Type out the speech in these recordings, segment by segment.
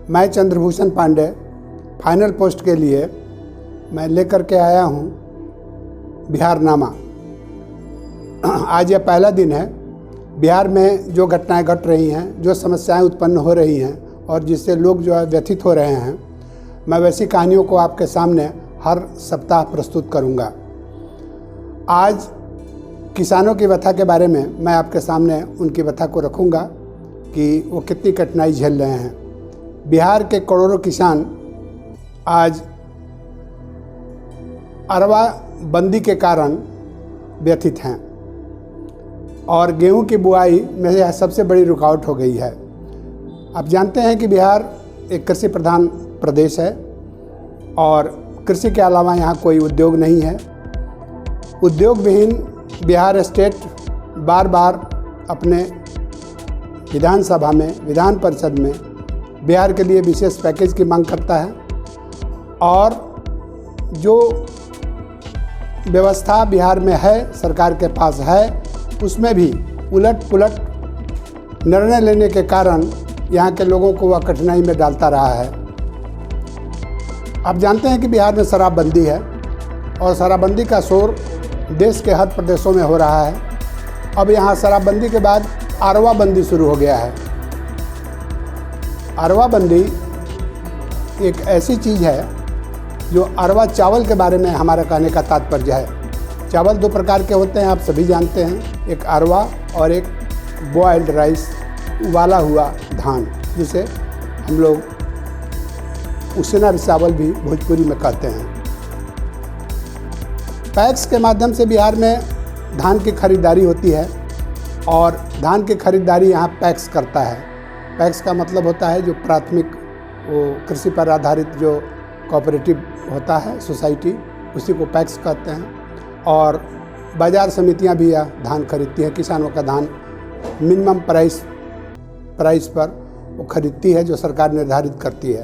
मैं Chandrabhushan Pandey final post के लिए मैं लेकर के आया हूँ बिहारनामा। आज यह पहला दिन है। बिहार में जो घटनाएं घट रही हैं, जो समस्याएं उत्पन्न हो रही हैं और जिससे लोग जो है व्यथित हो रहे हैं, मैं वैसी कहानियों को आपके सामने हर सप्ताह प्रस्तुत करूंगा। आज किसानों की व्यथा के बारे में मैं आपके सामने उनकी व्यथा को रखूंगा कि वो कितनी कठिनाई झेल रहे हैं। बिहार के करोड़ों किसान आज अरवा बंदी के कारण व्यथित हैं और गेहूं की बुआई में यह सबसे बड़ी रुकावट हो गई है। आप जानते हैं कि बिहार एक कृषि प्रधान प्रदेश है और कृषि के अलावा यहाँ कोई उद्योग नहीं है। उद्योग विहीन बिहार स्टेट बार बार अपने विधानसभा में, विधान परिषद में बिहार के लिए विशेष पैकेज की मांग करता है और जो व्यवस्था बिहार में है, सरकार के पास है, उसमें भी उलट पुलट निर्णय लेने के कारण यहाँ के लोगों को वह कठिनाई में डालता रहा है। आप जानते हैं कि बिहार में शराबबंदी है और शराबबंदी का शोर देश के हर प्रदेशों में हो रहा है। अब यहाँ शराबबंदी के बाद अरवा बंदी शुरू हो गया है। अरवा बंदी एक ऐसी चीज़ है जो अरवा चावल के बारे में हमारा कहने का तात्पर्य है। चावल दो प्रकार के होते हैं, आप सभी जानते हैं, एक अरवा और एक बॉइल्ड राइस, उबाला हुआ धान, जिसे हम लोग उसना चावल भी भोजपुरी में कहते हैं। पैक्स के माध्यम से बिहार में धान की खरीदारी होती है और धान की खरीदारी यहाँ पैक्स करता है। पैक्स का मतलब होता है जो प्राथमिक वो कृषि पर आधारित जो कोऑपरेटिव होता है सोसाइटी, उसी को पैक्स कहते हैं। और बाज़ार समितियाँ भी यह धान खरीदती हैं। किसानों का धान मिनिमम प्राइस पर वो खरीदती है जो सरकार निर्धारित करती है।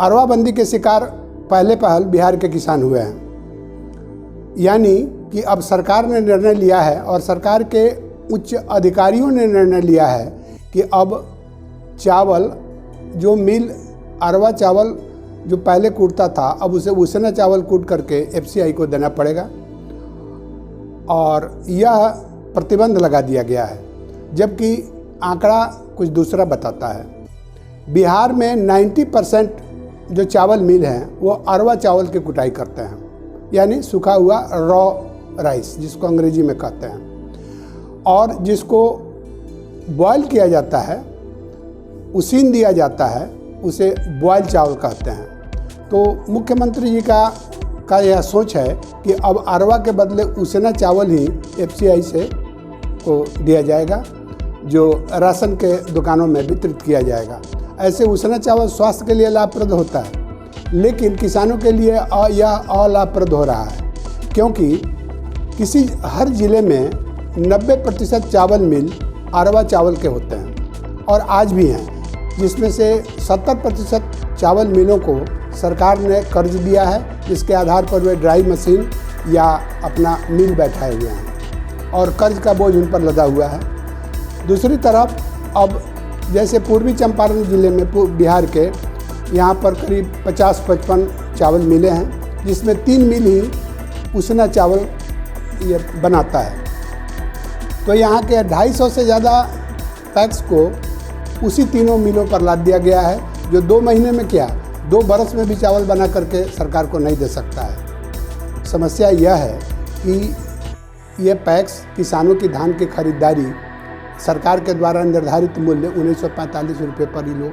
अरवा बंदी के शिकार पहले बिहार के किसान हुए हैं। यानी कि अब सरकार ने निर्णय लिया है और सरकार के उच्च अधिकारियों ने निर्णय लिया है कि अब चावल जो मिल अरवा चावल जो पहले कूटता था, अब उसे उसना चावल कूट करके एफसीआई को देना पड़ेगा और यह प्रतिबंध लगा दिया गया है। जबकि आंकड़ा कुछ दूसरा बताता है। बिहार में 90% जो चावल मिल हैं वो अरवा चावल की कुटाई करते हैं, यानी सूखा हुआ रॉ राइस जिसको अंग्रेजी में कहते हैं, और जिसको बॉयल किया जाता है, उसीन दिया जाता है, उसे बॉयल चावल कहते हैं। तो मुख्यमंत्री जी का यह सोच है कि अब अरवा के बदले उसना चावल ही एफसीआई से को दिया जाएगा, जो राशन के दुकानों में वितरित किया जाएगा। ऐसे उसना चावल स्वास्थ्य के लिए लाभप्रद होता है, लेकिन किसानों के लिए यह अलाभप्रद हो रहा है, क्योंकि हर ज़िले में 90% चावल मिल अरवा चावल के होते हैं और आज भी हैं, जिसमें से 70% चावल मिलों को सरकार ने कर्ज दिया है, जिसके आधार पर वे ड्राई मशीन या अपना मिल बैठाए हुए हैं और कर्ज का बोझ उन पर लदा हुआ है। दूसरी तरफ अब जैसे पूर्वी चंपारण ज़िले में बिहार के यहाँ पर करीब 50-55 चावल मिलें हैं, जिसमें 3 मिल ही उसना चावल ये बनाता है। तो यहाँ के 250 से ज़्यादा पैक्स को उसी तीनों मिलों पर लाद दिया गया है, जो 2 महीने में क्या 2 बरस में भी चावल बना करके सरकार को नहीं दे सकता है। समस्या यह है कि ये पैक्स किसानों की धान की खरीदारी सरकार के द्वारा निर्धारित मूल्य 1945 रुपये पर किलो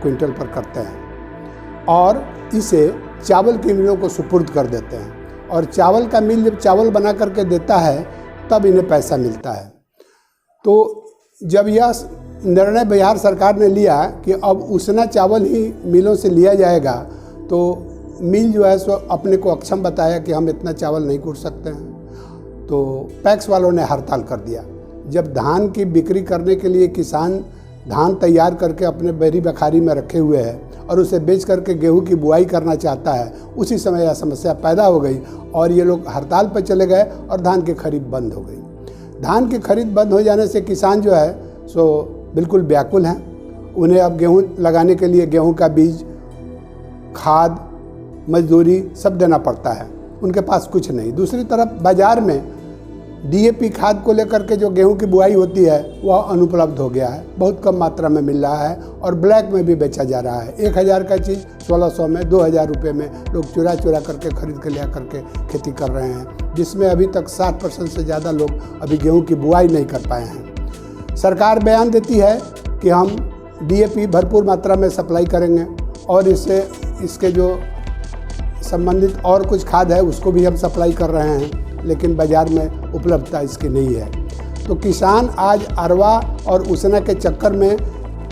क्विंटल पर करते हैं और इसे चावल की मिलों को सुपुर्द कर देते हैं और चावल का मिल जब चावल बना करके देता है तब इन्हें पैसा मिलता है। तो जब यह निर्णय बिहार सरकार ने लिया कि अब उसना चावल ही मिलों से लिया जाएगा, तो मिल जो है सो अपने को अक्षम बताया कि हम इतना चावल नहीं कूट सकते हैं। तो पैक्स वालों ने हड़ताल कर दिया। जब धान की बिक्री करने के लिए किसान धान तैयार करके अपने बैरी बखारी में रखे हुए हैं और उसे बेच करके गेहूं की बुआई करना चाहता है, उसी समय यह समस्या पैदा हो गई और ये लोग हड़ताल पर चले गए और धान की खरीद बंद हो गई। धान की खरीद बंद हो जाने से किसान जो है सो बिल्कुल व्याकुल हैं उन्हें अब गेहूं लगाने के लिए गेहूं का बीज, खाद, मजदूरी सब देना पड़ता है। उनके पास कुछ नहीं। दूसरी तरफ बाज़ार में डीएपी खाद को लेकर के जो गेहूं की बुआई होती है वह अनुपलब्ध हो गया है, बहुत कम मात्रा में मिल रहा है और ब्लैक में भी बेचा जा रहा है। 1000 का चीज़ 1600 में, 2000 रुपये में लोग चुरा करके खरीद के लिया करके खेती कर रहे हैं, जिसमें अभी तक 60% से ज़्यादा लोग अभी गेहूं की बुआई नहीं कर पाए हैं। सरकार बयान देती है कि हम डीएपी भरपूर मात्रा में सप्लाई करेंगे और इससे इसके जो संबंधित और कुछ खाद है उसको भी हम सप्लाई कर रहे हैं, लेकिन बाज़ार में उपलब्धता इसकी नहीं है। तो किसान आज अरवा और उसना के चक्कर में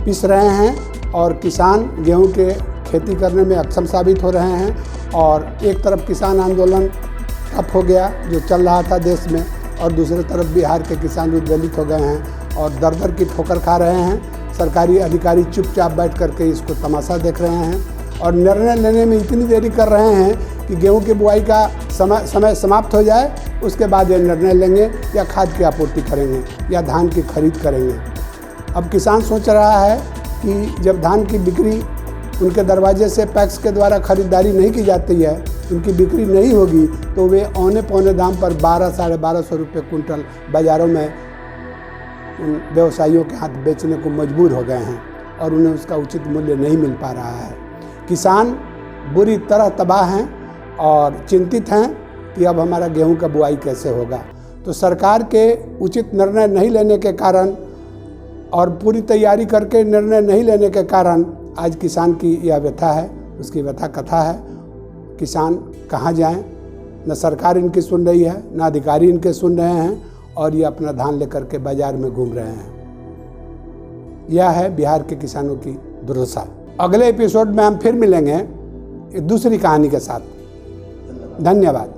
पिस रहे हैं और किसान गेहूं के खेती करने में अक्षम साबित हो रहे हैं। और एक तरफ किसान आंदोलन ठप हो गया जो चल रहा था देश में, और दूसरी तरफ बिहार के किसान उद्वेलित हो गए हैं और दर दर की ठोकर खा रहे हैं। सरकारी अधिकारी चुपचाप बैठ करके इसको तमाशा देख रहे हैं और निर्णय लेने में इतनी देरी कर रहे हैं कि गेहूं की बुआई का समय समाप्त हो जाए, उसके बाद ये निर्णय लेंगे या खाद की आपूर्ति करेंगे या धान की खरीद करेंगे। अब किसान सोच रहा है कि जब धान की बिक्री उनके दरवाजे से पैक्स के द्वारा खरीदारी नहीं की जाती है, उनकी बिक्री नहीं होगी, तो वे औने पौने दाम पर 1200-1250 रुपये कुंटल बाज़ारों में उन व्यवसायियों के हाथ बेचने को मजबूर हो गए हैं और उन्हें उसका उचित मूल्य नहीं मिल पा रहा है। किसान बुरी तरह तबाह हैं और चिंतित हैं कि अब हमारा गेहूं का बुआई कैसे होगा। तो सरकार के उचित निर्णय नहीं लेने के कारण और पूरी तैयारी करके निर्णय नहीं लेने के कारण आज किसान की यह व्यथा है, उसकी व्यथा कथा है। किसान कहाँ जाएं? न सरकार इनकी सुन रही है, न अधिकारी इनके सुन रहे हैं और ये अपना धान लेकर के बाज़ार में घूम रहे हैं। यह है बिहार के किसानों की दुर्दशा। अगले एपिसोड में हम फिर मिलेंगे एक दूसरी कहानी के साथ। धन्यवाद।